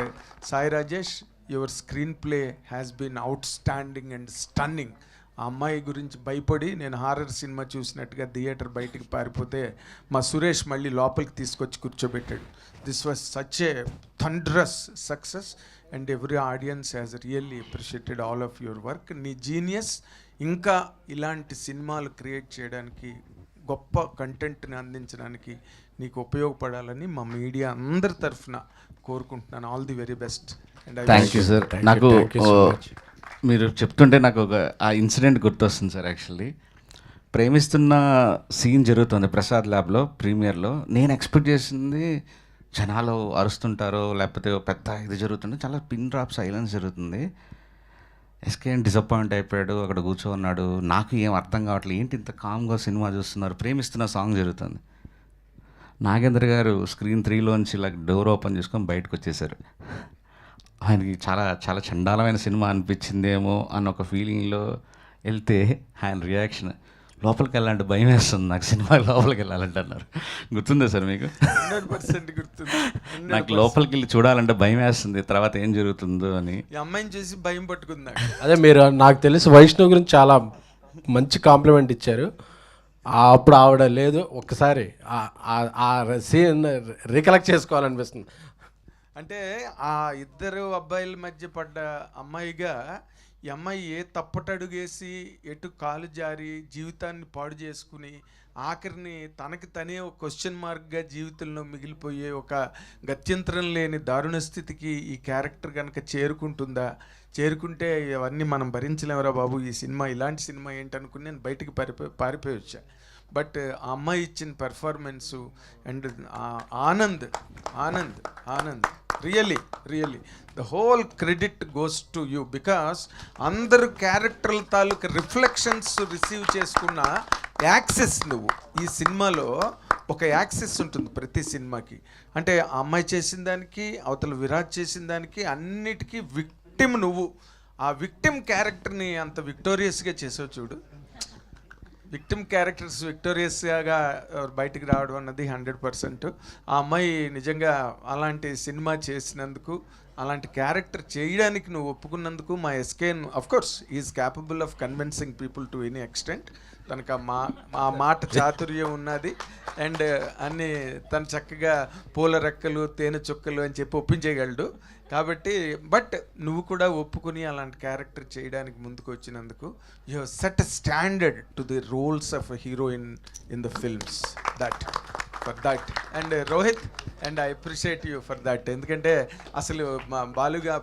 Sai Rajesh, your screenplay has been outstanding and stunning. ఆ అమ్మాయి గురించి భయపడి నేను హారర్ సినిమా చూసినట్టుగా థియేటర్ బయటికి పారిపోతే మా సురేష్ మళ్ళీ లోపలికి తీసుకొచ్చి కూర్చోబెట్టాడు. This was such a thunderous success and every audience has really appreciated all of your work. నీ జీనియస్ ఇంకా ఇలాంటి సినిమాలు క్రియేట్ చేయడానికి, గొప్ప కంటెంట్ని అందించడానికి నీకు ఉపయోగపడాలని మా మీడియా అందరి తరఫున కోరుకుంటున్నాను. All the very best. Thank you sir. నాకు మీరు చెప్తుంటే నాకు ఒక ఆ ఇన్సిడెంట్ గుర్తొస్తుంది సార్. యాక్చువల్లీ ప్రేమిస్తున్న సీన్ జరుగుతుంది ప్రసాద్ ల్యాబ్లో ప్రీమియర్లో. నేను ఎక్స్పెక్ట్ చేసింది జనాలు అరుస్తుంటారో లేకపోతే పెద్ద ఇది జరుగుతుంది, చాలా పిన్ డ్రాప్ సైలెన్స్ జరుగుతుంది. ఎస్కేఎన్ డిసప్పాయింట్ అయిపోయాడు, అక్కడ కూర్చోన్నాడు. నాకు ఏం అర్థం కావట్లేదు, ఏంటి ఇంత కామ్గా సినిమా చూస్తున్నారు, ప్రేమిస్తున్న సాంగ్ జరుగుతుంది. నాగేంద్ర గారు స్క్రీన్ 3లోంచి ఇలా డోర్ ఓపెన్ చేసుకొని బయటకు వచ్చేసారు. ఆయనకి చాలా చాలా చండాలమైన సినిమా అనిపించిందేమో అన్న ఒక ఫీలింగ్లో వెళ్తే ఆయన రియాక్షన్, లోపలికి వెళ్ళాలంటే భయం వేస్తుంది నాకు, సినిమా లోపలికి వెళ్ళాలంటే అన్నారు. గుర్తుందా సార్ మీకు? 100% గుర్తుంది. నాకు లోపలికి వెళ్ళి చూడాలంటే భయం వేస్తుంది, తర్వాత ఏం జరుగుతుందో అని. ఈ అమ్మాయిని చూసి భయం పట్టుకుంది. అదే మీరు నాకు తెలిసి వైష్ణవ్ గురించి చాలా మంచి కాంప్లిమెంట్ ఇచ్చారు. అప్పుడు ఆవిడ లేదు, ఒక్కసారి ఆ సీన్ రికలెక్ట్ చేసుకోవాలనిపిస్తుంది. అంటే ఆ ఇద్దరు అబ్బాయిల మధ్య పడ్డ అమ్మాయిగా ఈ అమ్మాయి ఏ తప్పటడుగేసి ఎటు కాలు జారి జీవితాన్ని పాడు చేసుకుని ఆఖరిని తనకి తనే ఒక క్వశ్చన్ మార్క్గా జీవితంలో మిగిలిపోయే ఒక గత్యంతరం లేని దారుణ స్థితికి ఈ క్యారెక్టర్ కనుక చేరుకుంటే అవన్నీ మనం భరించలేమరా బాబు, ఈ సినిమా ఇలాంటి సినిమా ఏంటనుకుని నేను బయటికి పారిపోయి వచ్చా. బట్ ఆ అమ్మాయి ఇచ్చిన performance and Anand really the whole credit goes to you, because అందరు క్యారెక్టర్ల తాలూకు రిఫ్లెక్షన్స్ రిసీవ్ చేసుకున్న యాక్సెస్ నువ్వు. ఈ సినిమాలో ఒక యాక్సెస్ ఉంటుంది ప్రతి సినిమాకి. అంటే ఆ అమ్మాయి చేసిన దానికి, అవతల విరాట్ చేసిన దానికి అన్నిటికీ విక్టిమ్ నువ్వు. ఆ విక్టిమ్ క్యారెక్టర్ని అంత విక్టోరియస్గా చేసావు చూడు. విక్టిమ్ క్యారెక్టర్స్ విక్టోరియస్గా బయటికి రావడం అన్నది 100%. ఆ అమ్మాయి నిజంగా అలాంటి సినిమా చేసినందుకు, అలాంటి క్యారెక్టర్ చేయడానికి నువ్వు ఒప్పుకున్నందుకు మా ఎస్కేన్ of course is capable of convincing people to any extent. తనకు ఆ మాట చాతుర్యం ఉన్నది. అండ్ అన్ని తను చక్కగా పూల రెక్కలు తేనె చుక్కలు అని చెప్పి ఒప్పించేయగలడు. కాబట్టి బట్ నువ్వు కూడా ఒప్పుకుని అలాంటి క్యారెక్టర్ చేయడానికి ముందుకు వచ్చినందుకు you have set a standard to the roles of a heroine in the films. For that and Rohit and I appreciate you for that. ఎందుకంటే అసలు మా బాలుగా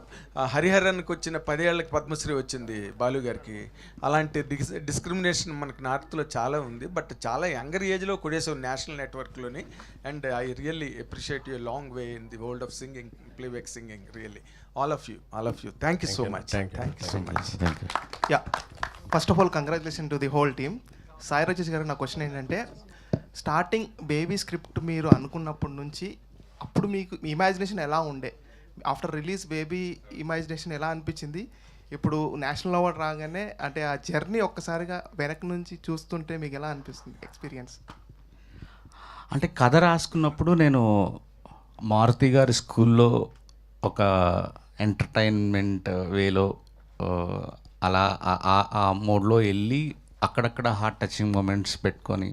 హరిహరన్కి వచ్చిన 10 ఏళ్ళకి పద్మశ్రీ వచ్చింది బాలు గారికి. అలాంటి డిస్క్రిమినేషన్ మనకు నార్త్లో చాలా ఉంది. బట్ చాలా యంగర్ ఏజ్లో కొడేసావు నేషనల్ నెట్వర్క్లోని. And I really appreciate you long way in the world of singing, playback singing. Really all of you thank you so much. Yeah, first of all congratulation to the whole team. Sai Rajesh గారు, నా question ఏంటంటే, starting baby script మీరు అనుకున్నప్పటి నుంచి అప్పుడు మీకు imagination ఎలా ఉండే? After release baby imagination ఎలా అనిపించింది? ఇప్పుడు నేషనల్ అవార్డు రాగానే అంటే ఆ జర్నీ ఒక్కసారిగా వెనక్కి నుంచి చూస్తుంటే మీకు ఎలా అనిపిస్తుంది ఎక్స్పీరియన్స్? అంటే కథ రాసుకున్నప్పుడు నేను మారుతి గారి స్కూల్లో ఒక ఎంటర్టైన్మెంట్ వేలో అలా ఆ మోడ్లో వెళ్ళి అక్కడక్కడ హార్ట్ టచింగ్ మూమెంట్స్ పెట్టుకొని,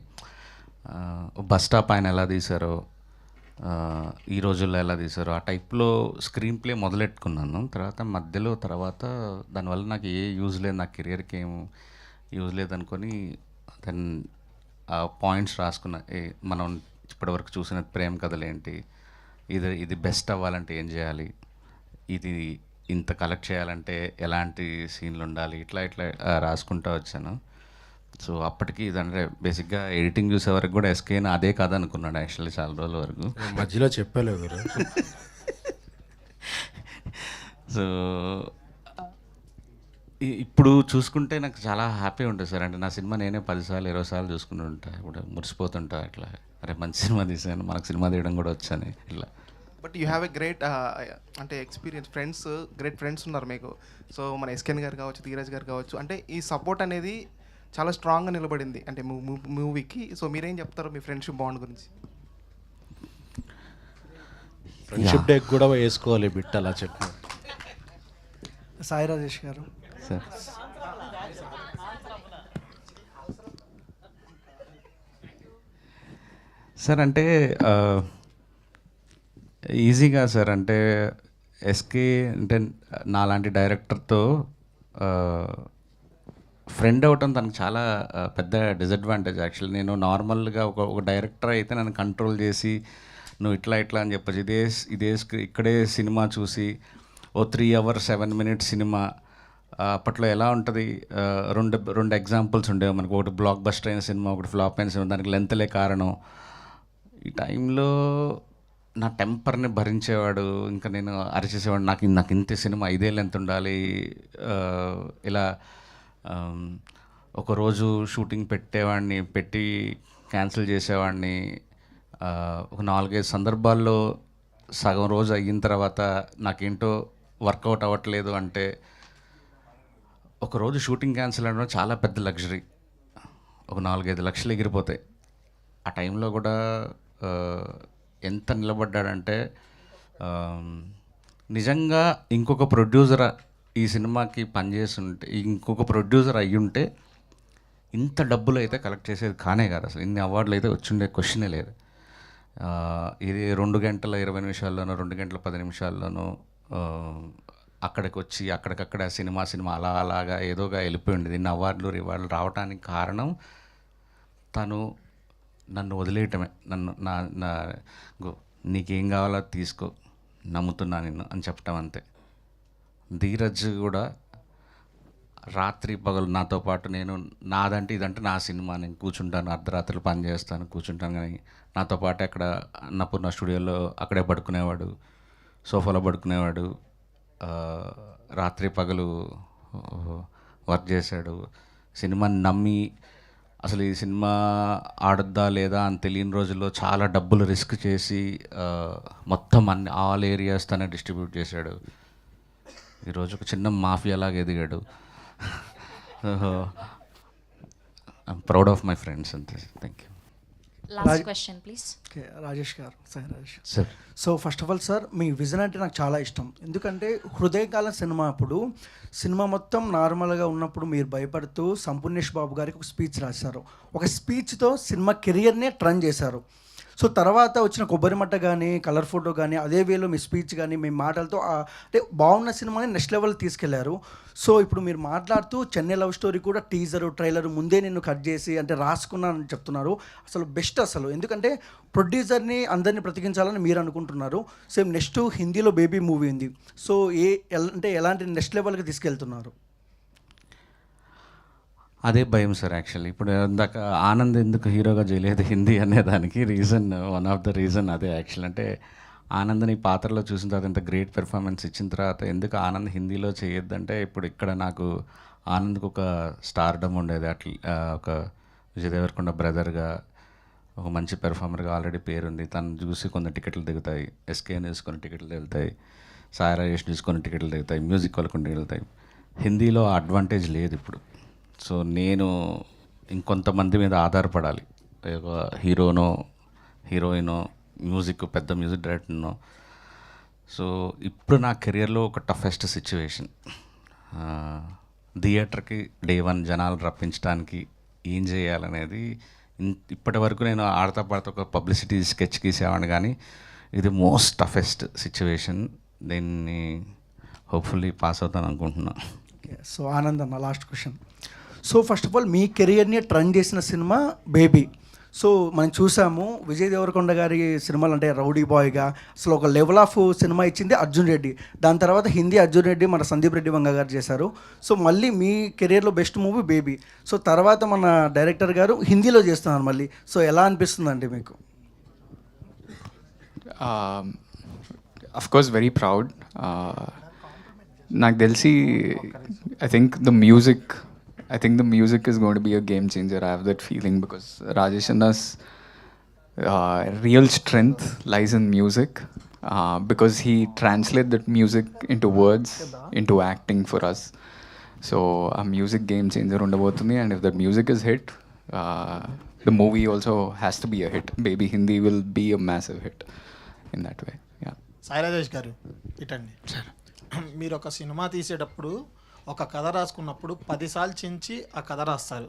బస్ స్టాప్ ఆయన ఎలా తీశారో, ఈ రోజుల్లో ఎలా తీశారో ఆ టైప్లో స్క్రీన్ ప్లే మొదలెట్టుకున్నాను. తర్వాత దానివల్ల నాకు ఏ యూజ్ లేదు, నా కెరియర్కి ఏం యూజ్ లేదనుకొని దెన్ ఆ పాయింట్స్ రాసుకున్నా. మనం ఇప్పటివరకు చూసిన ప్రేమ కథలేంటి, ఇది బెస్ట్ అవ్వాలంటే ఏం చేయాలి, ఇది ఇంత కలెక్ట్ చేయాలంటే ఎలాంటి సీన్లు ఉండాలి, ఇట్లా రాసుకుంటూ వచ్చాను. సో అప్పటికి ఇదంటే బేసిక్గా ఎడిటింగ్ చూసే వరకు కూడా ఎస్కేని అదే కథ అనుకున్నాడు యాక్చువల్లీ చాలా రోజుల వరకు. మధ్యలో చెప్పలేదు. సో ఇప్పుడు చూసుకుంటే నాకు చాలా హ్యాపీ ఉంటుంది సార్. అంటే నా సినిమా నేనే 10 సార్లు 20 సార్లు చూసుకుని ఉంటా, ఇప్పుడు మురిసిపోతుంటా అట్లా, అరే మంచి సినిమా తీసాను, మనకు సినిమా తీయడం కూడా వచ్చాను ఇట్లా. But you have a great అంటే ఎక్స్పీరియన్స్, గ్రేట్ ఫ్రెండ్స్ ఉన్నారు మీకు. సో మన ఎస్కేన్ గారు కావచ్చు, ధీరజ్ గారు కావచ్చు, అంటే ఈ సపోర్ట్ అనేది చాలా స్ట్రాంగ్గా నిలబడింది అంటే మూవీకి. సో మీరేం చెప్తారు మీ ఫ్రెండ్షిప్ బాండ్ గురించి? ఫ్రెండ్షిప్ డే కూడా వేసుకోవాలి బిట్ అలా చెప్పు. సాయి రాజేష్ గారు సార్, సార్ అంటే ఈజీగా సార్, అంటే ఎస్కే అంటే నాలాంటి డైరెక్టర్తో ఫ్రెండ్ అవ్వటం తనకు చాలా పెద్ద డిసడ్వాంటేజ్ యాక్చువల్లీ. నేను నార్మల్గా ఒక డైరెక్టర్ అయితే నన్ను కంట్రోల్ చేసి నువ్వు ఇట్లా అని చెప్పచ్చు. ఇక్కడే సినిమా చూసి ఓ 3 hours 7 minutes సినిమా అప్పట్లో ఎలా ఉంటుంది, రెండు ఎగ్జాంపుల్స్ ఉండేవి మనకు. ఒకటి బ్లాక్ బస్టర్ అయిన సినిమా, ఒకటి ఫ్లాప్ అయిన సినిమా, దానికి లెంత్లే కారణం. ఈ టైంలో నా టెంపర్ని భరించేవాడు, ఇంకా నేను అరిచేసేవాడు, నాకు ఇంత సినిమా 5 లెంత్ ఉండాలి ఇలా. ఒకరోజు షూటింగ్ పెట్టి క్యాన్సిల్ చేసేవాడిని. ఒక 4-5 సందర్భాల్లో సగం రోజు అయిన తర్వాత నాకేంటో వర్కౌట్ అవ్వట్లేదు అంటే, ఒకరోజు షూటింగ్ క్యాన్సిల్ అవ్వడం చాలా పెద్ద లగ్జరీ. ఒక 4-5 లక్షలు ఎగిరిపోతాయి. ఆ టైంలో కూడా ఎంత నిలబడ్డాడంటే, నిజంగా ఇంకొక ప్రొడ్యూసర్ ఈ సినిమాకి పనిచేస్తుంటే, ఇంకొక ప్రొడ్యూసర్ అయ్యుంటే ఇంత డబ్బులు అయితే కలెక్ట్ చేసేది కానే కాదు అసలు. ఇన్ని అవార్డులు అయితే వచ్చుండే క్వశ్చనే లేదు. ఇది 2 గంటల 20 నిమిషాల్లోనో 2 గంటల 10 నిమిషాల్లోనో అక్కడికి వచ్చి అక్కడికక్కడ సినిమా అలాగా ఏదోగా వెళ్ళిపోయింది. ఇన్ని అవార్డులు రివార్డులు రావడానికి కారణం తను నన్ను వదిలేయటమే, నన్ను నా నా నీకేం కావాలో అది తీసుకో, నమ్ముతున్నా నిన్ను అని చెప్పటం అంతే. ధీరజ్ కూడా రాత్రి పగలు నాతో పాటు, నేను నాదంటే ఇదంటే నా సినిమా, నేను కూర్చుంటాను, అర్ధరాత్రులు పని చేస్తాను, కూర్చుంటాను, కానీ నాతో పాటు అక్కడ అన్నపూర్ణ స్టూడియోలో అక్కడే పడుకునేవాడు, సోఫాలో పడుకునేవాడు, రాత్రి పగలు వర్క్ చేశాడు. సినిమాని నమ్మి అసలు ఈ సినిమా ఆడొద్దా లేదా అని తెలియని రోజుల్లో చాలా డబ్బులు రిస్క్ చేసి మొత్తం అన్ని ఆల్ ఏరియాస్ తనే డిస్ట్రిబ్యూట్ చేశాడు. ఈరోజు ఒక చిన్న మాఫియాలాగా ఎదిగాడు. I'm proud of my friends అంతే. Thank you. Last question please. Okay, Rajesh గారు, Sai Rajesh sir. So first of all sir, మీ విజన్ అంటే నాకు చాలా ఇష్టం. ఎందుకంటే హృదయకాలం సినిమా అప్పుడు సినిమా మొత్తం నార్మల్గా ఉన్నప్పుడు మీరు భయపడుతూ సంపూర్ణేష్ బాబు గారికి ఒక స్పీచ్ రాశారు. ఒక స్పీచ్తో సినిమా కెరియర్నే టర్న్ చేశారు. సో తర్వాత వచ్చిన కొబ్బరి మట్ట కానీ, కలర్ ఫోటో కానీ, అదే వేలో మీ స్పీచ్ కానీ, మీ మాటలతో అంటే బాగున్న సినిమాని నెక్స్ట్ లెవెల్ తీసుకెళ్లారు. సో ఇప్పుడు మీరు మాట్లాడుతూ చెన్నై లవ్ స్టోరీ కూడా టీజరు, ట్రైలర్ ముందే నిన్ను కట్ చేసి అంటే రాసుకున్నానని చెప్తున్నారు. అసలు బెస్ట్ అసలు, ఎందుకంటే ప్రొడ్యూసర్ని అందరినీ బ్రతికించాలని మీరు అనుకుంటున్నారు. సేమ్ నెక్స్ట్ హిందీలో బేబీ మూవీ ఉంది. సో అంటే ఎలాంటి నెక్స్ట్ లెవెల్కి తీసుకెళ్తున్నారు? అదే భయం సార్. యాక్చువల్లీ ఇప్పుడు ఇందాక ఆనంద్ ఎందుకు హీరోగా చేయలేదు హిందీ అనేదానికి reason, one of the reason అదే యాక్చువల్. అంటే ఆనంద్ని పాత్రలో చూసిన తర్వాత ఇంత గ్రేట్ పెర్ఫార్మెన్స్ ఇచ్చిన తర్వాత ఎందుకు ఆనంద్ హిందీలో చేయొద్దంటే, ఇప్పుడు ఇక్కడ నాకు ఆనంద్కి ఒక స్టార్డమ్ ఉండేది, అట్లా ఒక విజయ్ దేవరకొండ బ్రదర్గా ఒక మంచి పెర్ఫార్మర్గా ఆల్రెడీ పేరుంది. తను చూసి కొన్ని టికెట్లు దిగుతాయి, ఎస్కే న్యూస్ కొన్ని టికెట్లు దిగుతాయి, సాయి రాజేష్ న్యూస్ కొన్ని టికెట్లు దిగుతాయి, మ్యూజిక్ వాళ్ళు కొన్ని దిగుతాయి. హిందీలో అడ్వాంటేజ్ లేదు ఇప్పుడు. సో నేను ఇంకొంతమంది మీద ఆధారపడాలి, ఒక హీరోనో హీరోయినో మ్యూజిక్ పెద్ద మ్యూజిక్ డైరెక్టర్నో. సో ఇప్పుడు నా కెరియర్లో ఒక టఫెస్ట్ సిచ్యువేషన్. థియేటర్కి డే 1 జనాలు రప్పించడానికి ఏం చేయాలనేది ఇప్పటి వరకు నేను ఆడతా పాడతా ఒక పబ్లిసిటీ స్కెచ్ గీసేవాడిని, కానీ ఇది మోస్ట్ టఫెస్ట్ సిచ్యువేషన్. దీన్ని హోప్ఫుల్లీ పాస్ అవుతాను అనుకుంటున్నాను. సో ఆనంద్ అన్న, last question. So first of all మీ కెరియర్ని ట్రన్ చేసిన సినిమా బేబీ. సో మనం చూసాము విజయ్ దేవరకొండ గారి సినిమాలు అంటే రౌడీ బాయ్గా అసలు ఒక లెవెల్ ఆఫ్ సినిమా ఇచ్చింది అర్జున్ రెడ్డి. దాని తర్వాత హిందీ అర్జున్ రెడ్డి మన సందీప్ రెడ్డి వంగ గారు చేశారు. సో మళ్ళీ మీ కెరియర్లో బెస్ట్ మూవీ బేబీ. సో తర్వాత మన డైరెక్టర్ గారు హిందీలో చేస్తున్నారు మళ్ళీ. సో ఎలా అనిపిస్తుందండి మీకు? Of course, very proud. నాకు తెలిసి I think the music is going to be a game changer. I have that feeling because Rajesh Anna's real strength lies in music, because he translates that music into words, into acting for us. So a music game changer undabotundi, and if that music is hit, the movie also has to be a hit. Baby Hindi will be a massive hit in that way. Yeah. Sai Rajesh గారు ఇటండి. మీరు ఒక cinema తీసేటప్పుడు ఒక కథ రాసుకున్నప్పుడు 10 సార్లు చించి ఆ కథ రాస్తారు.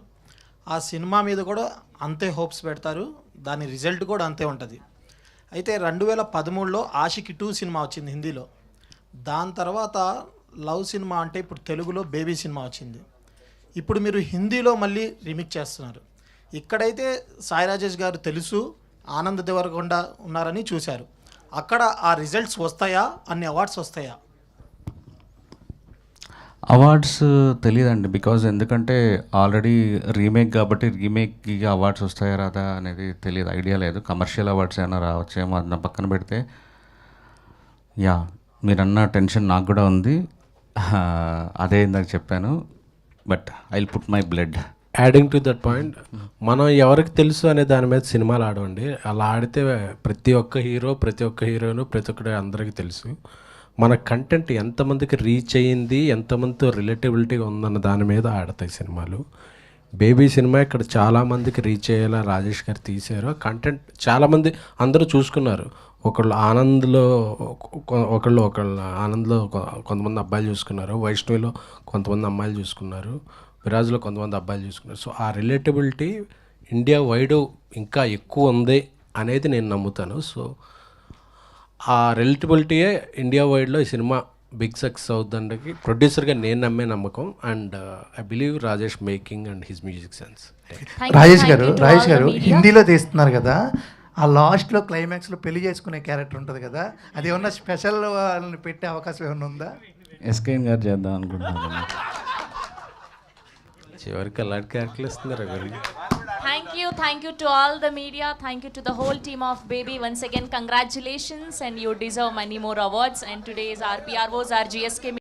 ఆ సినిమా మీద కూడా అంతే హోప్స్ పెడతారు, దాని రిజల్ట్ కూడా అంతే ఉంటుంది. అయితే 2013లో ఆషికి 2 సినిమా వచ్చింది హిందీలో. దాని తర్వాత లవ్ సినిమా అంటే ఇప్పుడు తెలుగులో బేబీ సినిమా వచ్చింది. ఇప్పుడు మీరు హిందీలో మళ్ళీ రీమిక్ చేస్తున్నారు. ఇక్కడైతే సాయి రాజేష్ గారు తెలుసు, ఆనంద్ దేవరకొండ ఉన్నారని చూశారు. అక్కడ ఆ రిజల్ట్స్ వస్తాయా, అన్ని అవార్డ్స్ వస్తాయా? అవార్డ్స్ తెలియదండి, బికాజ్ ఎందుకంటే ఆల్రెడీ రీమేక్ కాబట్టి రీమేక్కి అవార్డ్స్ వస్తాయా రాదా అనేది తెలియదు, ఐడియా లేదు. కమర్షియల్ అవార్డ్స్ ఏమైనా రావచ్చేమో అది నా పక్కన పెడితే. యా, మీరన్న టెన్షన్ నాకు కూడా ఉంది, అదే ఇందాక చెప్పాను. But I will put my blood. Adding to that point, మనం ఎవరికి తెలుసు అనే దాని మీద సినిమాలు ఆడవండి. అలా ఆడితే ప్రతి ఒక్క హీరో, ప్రతి ఒక్క హీరోయిన్, ప్రతి ఒక్కటి అందరికీ తెలుసు. మన కంటెంట్ ఎంతమందికి రీచ్ అయ్యింది, ఎంతమందితో రిలేటబిలిటీగా ఉందన్న దాని మీద ఆడతాయి సినిమాలు. బేబీ సినిమా ఇక్కడ చాలామందికి రీచ్ అయ్యేలా రాజేష్ గారు తీశారు. కంటెంట్ చాలామంది అందరూ చూసుకున్నారు. ఒకళ్ళు ఆనంద్లో ఒకళ్ళు ఆనంద్లో కొంతమంది అబ్బాయిలు చూసుకున్నారు, వైష్ణవిలో కొంతమంది అమ్మాయిలు చూసుకున్నారు, విరాజ్లో కొంతమంది అబ్బాయిలు చూసుకున్నారు. సో ఆ రిలేటబిలిటీ ఇండియా వైడ్ ఇంకా ఎక్కువ ఉంది అనేది నేను నమ్ముతాను. సో ఆ రిలేటబిలిటీయే ఇండియా వైడ్లో ఈ సినిమా బిగ్ సక్సెస్ అవుతుందంటే ప్రొడ్యూసర్గా నేను నమ్మే నమ్మకం. And I believe Rajesh making and his music sense. Rajesh గారు హిందీలో తీస్తున్నారు కదా, ఆ లాస్ట్లో క్లైమాక్స్లో పెళ్లి చేసుకునే క్యారెక్టర్ ఉంటుంది కదా, అది ఏమన్నా స్పెషల్ వాళ్ళని పెట్టే అవకాశం ఏమైనా ఉందా? ఎస్కేఎన్ గారు చేద్దాం అనుకుంటున్నాను. చివరికి అలాంటి క్యారెక్టర్లు ఇస్తున్నారు గారు. Thank you to all the media. Thank you to the whole team of Baby. Once again, congratulations, and you deserve many more awards. And today's our PROs, our GSK